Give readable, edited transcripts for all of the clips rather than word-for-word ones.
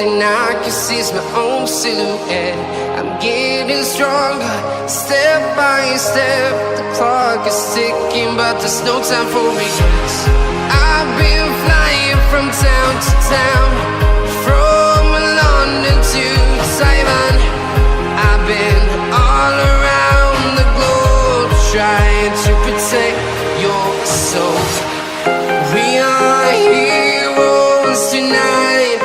thing I can see is my own silhouette. I'm getting stronger, step by step. The clock is ticking, but there's no time for regrets. I've been flying from town to town, from London to Taiwan. I've been all around the globe, trying to protect your soul. We are heroes tonight.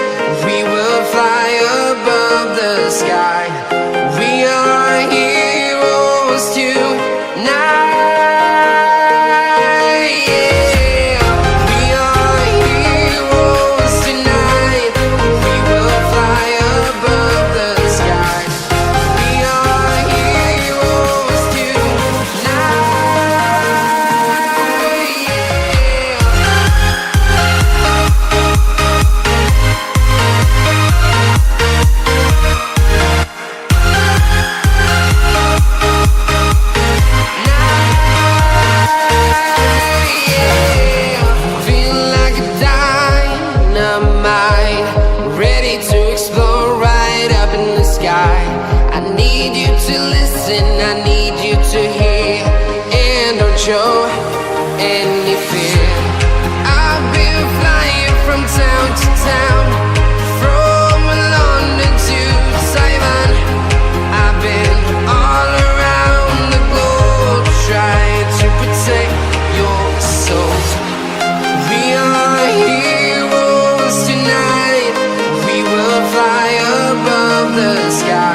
We will fly above the sky. We are heroes tonight. Yeah. We are heroes tonight. We will fly above the sky. We are heroes tonight. I need you to listen, I need you to hear, and don't show any fear. I've been flying from town to town, from London to Taiwan. I've been all around the globe, trying to protect your soul. We are heroes tonight. We will fly above the sky.